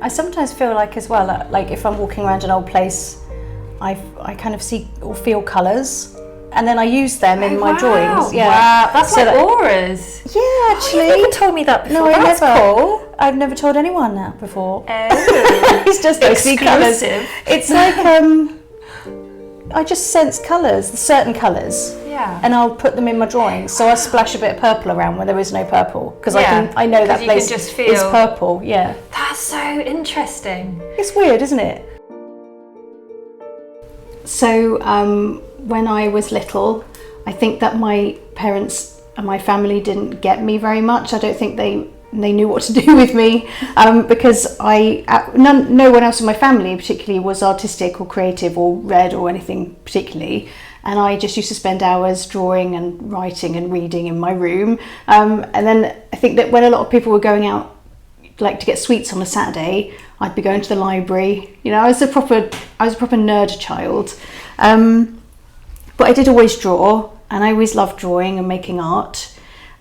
I sometimes feel like as well, like if I'm walking around an old place, I kind of see or feel colours, and then I use them in my drawings. Yeah, wow, that's so like auras. Yeah, actually. You never told me that before. No, that's cool. I've never told anyone that before. Oh, it's just I see colours. It's like I just sense colours, certain colours. Yeah. And I'll put them in my drawings. So I splash a bit of purple around when there is no purple, because I know that place is purple. Yeah. That's so interesting. It's weird, isn't it? So when I was little, I think that my parents and my family didn't get me very much. I don't think they knew what to do with me, because no one else in my family particularly was artistic or creative or read or anything particularly, and I just used to spend hours drawing and writing and reading in my room, and then I think that when a lot of people were going out like to get sweets on a Saturday, I'd be going to the library. You know, I was a proper nerd child, but I did always draw, and I always loved drawing and making art.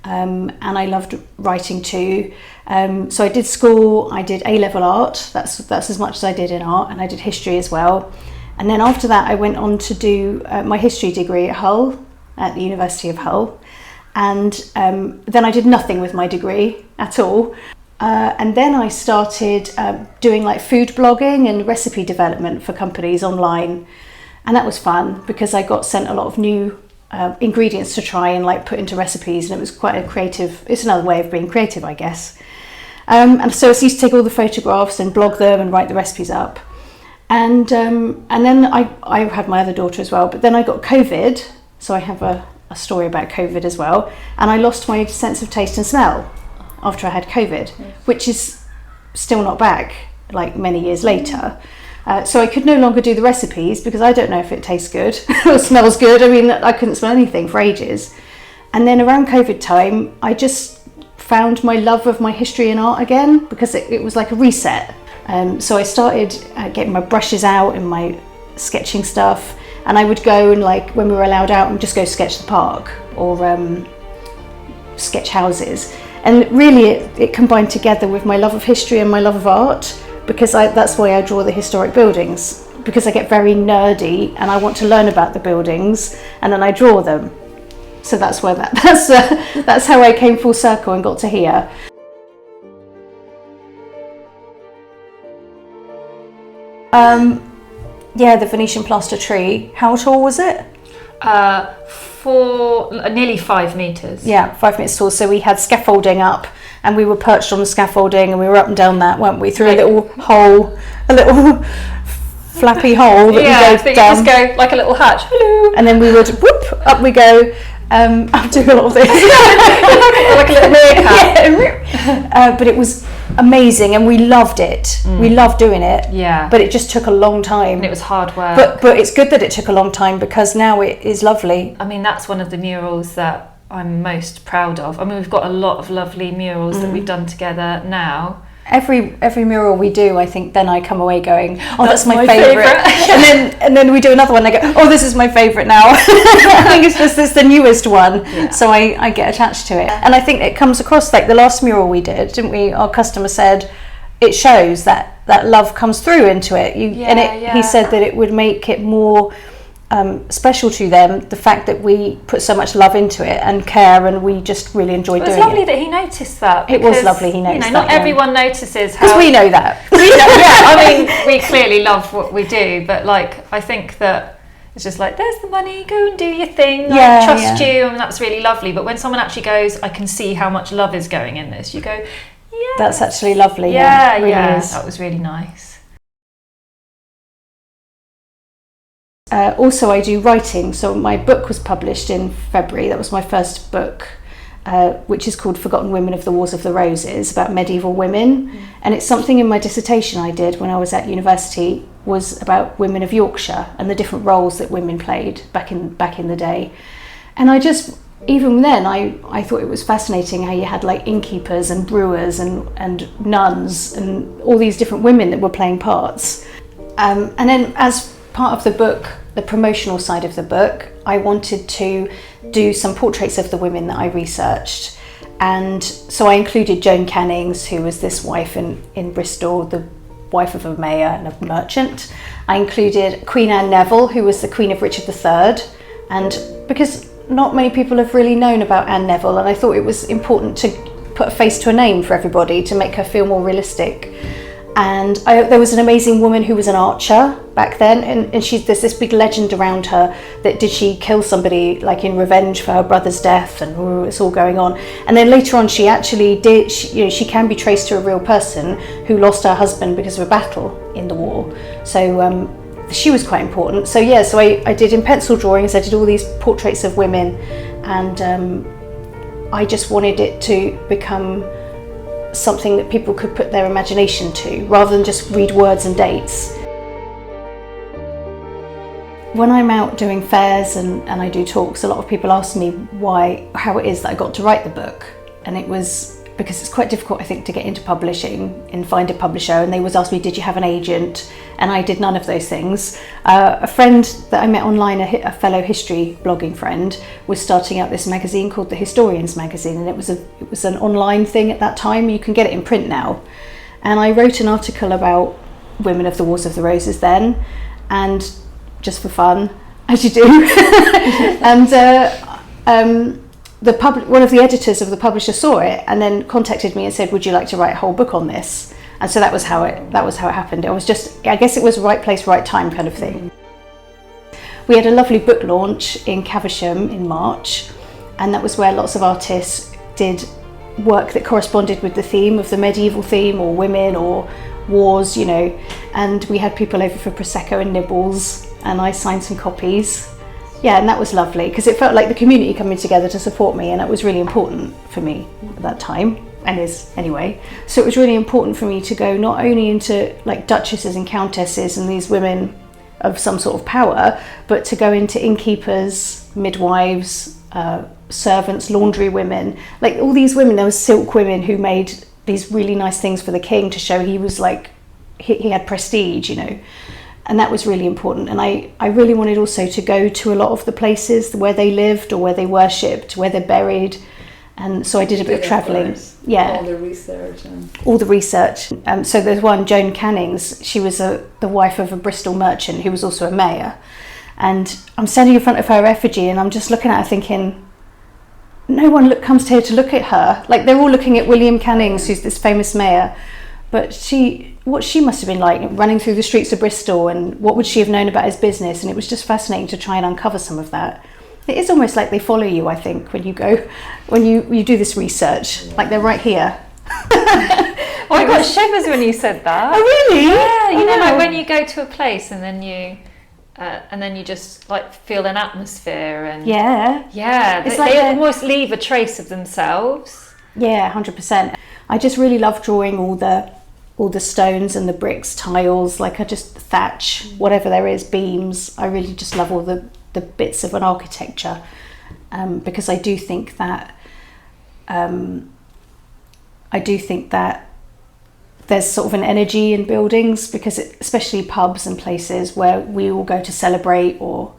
And I loved writing too. So I did school, I did A-level art, that's as much as I did in art, and I did history as well. And then after that I went on to do my history degree at Hull, at the University of Hull. And then I did nothing with my degree at all. And then I started doing like food blogging and recipe development for companies online. And that was fun because I got sent a lot of new ingredients to try and like put into recipes, and it was quite a creative, it's another way of being creative, I guess. And so I used to take all the photographs and blog them and write the recipes up. And then I had my other daughter as well, but then I got COVID, so I have a story about COVID as well, and I lost my sense of taste and smell after I had COVID, which is still not back like many years later. So I could no longer do the recipes because I don't know if it tastes good or smells good. I mean, I couldn't smell anything for ages. And then around COVID time, I just found my love of my history and art again, because it was like a reset. So I started getting my brushes out and my sketching stuff, and I would go and, like, when we were allowed out, and just go sketch the park or sketch houses. And really it combined together with my love of history and my love of art, because that's why I draw the historic buildings, because I get very nerdy and I want to learn about the buildings, and then I draw them. So that's where that's how I came full circle and got to here. Yeah, the Venetian plaster tree. How tall was it? Nearly 5 meters. Yeah, 5 meters tall. So we had scaffolding up, and we were perched on the scaffolding, and we were up and down that, weren't we? Through a little hole, a little flappy hole that we go down. You just go like a little hatch. Hello. And then we would whoop up we go. I'm doing a lot of this. like a little meerkat. Yeah. But it was amazing, and we loved it. We loved doing it. Yeah. But it just took a long time. And it was hard work. But it's good that it took a long time, because now it is lovely. I mean, that's one of the murals that I'm most proud of. I mean, we've got a lot of lovely murals that we've done together now. Every mural we do, I think then I come away going, oh, that's my favourite. and then we do another one and I go, oh, this is my favourite now. I think it's just the newest one. Yeah. So I get attached to it. And I think it comes across, like the last mural we did, didn't we? Our customer said it shows that love comes through into it. He said that it would make it more special to them, the fact that we put so much love into it and care, and we just really enjoyed doing it. It was lovely that he noticed that. It was lovely he noticed that. Not everyone notices how... Because we know that. I mean, we clearly love what we do, but like, I think that it's just like, there's the money, go and do your thing, I trust you, and that's really lovely. But when someone actually goes, I can see how much love is going in this, you go, yeah, that's actually lovely. Yeah, it really is. That was really nice. Also, I do writing. So my book was published in February. That was my first book, which is called Forgotten Women of the Wars of the Roses, about medieval women. And it's something in my dissertation I did when I was at university, was about women of Yorkshire and the different roles that women played back in the day. And I just, even then, I thought it was fascinating how you had like innkeepers and brewers and nuns and all these different women that were playing parts. And then as part of the book, the promotional side of the book, I wanted to do some portraits of the women that I researched. And so I included Joan Cannings, who was this wife in Bristol, the wife of a mayor and a merchant. I included Queen Anne Neville, who was the Queen of Richard III, and because not many people have really known about Anne Neville, and I thought it was important to put a face to a name for everybody to make her feel more realistic. And there was an amazing woman who was an archer back then, and there's this big legend around her that did she kill somebody like in revenge for her brother's death, and it's all going on. And then later on she actually did, she can be traced to a real person who lost her husband because of a battle in the war. So she was quite important. So yeah, so I did in pencil drawings, I did all these portraits of women, and I just wanted it to become something that people could put their imagination to, rather than just read words and dates. When I'm out doing fairs and I do talks, a lot of people ask me how it is that I got to write the book. And it was because it's quite difficult, I think, to get into publishing and find a publisher. And they always ask me, did you have an agent? And I did none of those things. A friend that I met online, a fellow history blogging friend, was starting out this magazine called The Historians Magazine, and it was an online thing at that time. You can get it in print now. And I wrote an article about women of the Wars of the Roses then, and just for fun, as you do. And one of the editors of the publisher saw it and then contacted me and said, would you like to write a whole book on this? And so that was how it happened. I guess it was right place, right time kind of thing. We had a lovely book launch in Caversham in March, and that was where lots of artists did work that corresponded with the theme of the medieval theme, or women, or wars, and we had people over for Prosecco and nibbles, and I signed some copies. Yeah, and that was lovely because it felt like the community coming together to support me, and that was really important for me at that time, and is anyway. So it was really important for me to go not only into like duchesses and countesses and these women of some sort of power, but to go into innkeepers, midwives, servants, laundry women, like all these women. There was silk women who made these really nice things for the king to show he was like, he had prestige, and that was really important. And I really wanted also to go to a lot of the places where they lived or where they worshipped, where they're buried. And so I did a bit of travelling. Yeah. All the research. So there's one, Joan Cannings. She was the wife of a Bristol merchant who was also a mayor. And I'm standing in front of her effigy and I'm just looking at her thinking, no one comes here to look at her. Like they're all looking at William Cannings, who's this famous mayor. But what she must have been like running through the streets of Bristol, and what would she have known about his business? And it was just fascinating to try and uncover some of that. It is almost like they follow you, I think, when you do this research, like they're right here. Well, I got shivers when you said that. Oh really? Yeah, like when you go to a place and then you just like feel an atmosphere, and they almost leave a trace of themselves. Yeah, 100%. I just really love drawing all the stones and the bricks, tiles, like I just thatch, whatever there is, beams. I really just love all the bits of an architecture, because I do think that there's sort of an energy in buildings, because especially pubs and places where we all go to celebrate or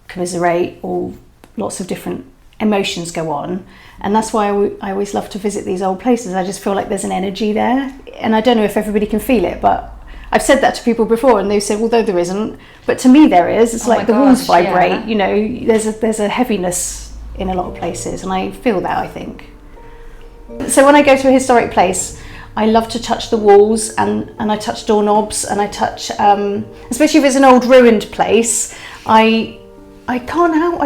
commiserate, or lots of different emotions go on. And that's why I always love to visit these old places. I just feel like there's an energy there, and I don't know if everybody can feel it, but I've said that to people before and they've said, well, there isn't, but to me there is. It's like the walls vibrate, there's a heaviness in a lot of places, and I feel that, I think. So when I go to a historic place, I love to touch the walls, and I touch doorknobs, and I touch, especially if it's an old ruined place, I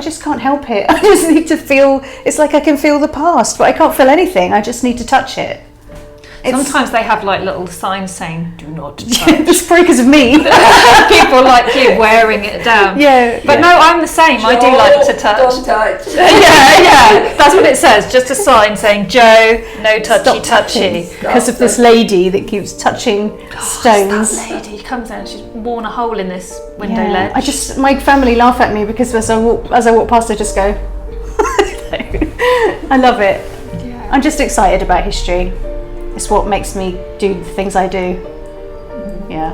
just can't help it. I just need to feel, it's like I can feel the past, but I can't feel anything. I just need to touch it. Sometimes they have like little signs saying, do not touch. It's probably because of me. People like you wearing it down. Yeah. But no, I'm the same. I do like to touch. Don't touch. Yeah. That's what it says. Just a sign saying, Joe, no touchy touchy. Because of this lady that keeps touching stones. That lady comes down, she's worn a hole in this window ledge. My family laugh at me because as I walk past, I just go. I love it. Yeah. I'm just excited about history. It's what makes me do the things I do. Yeah.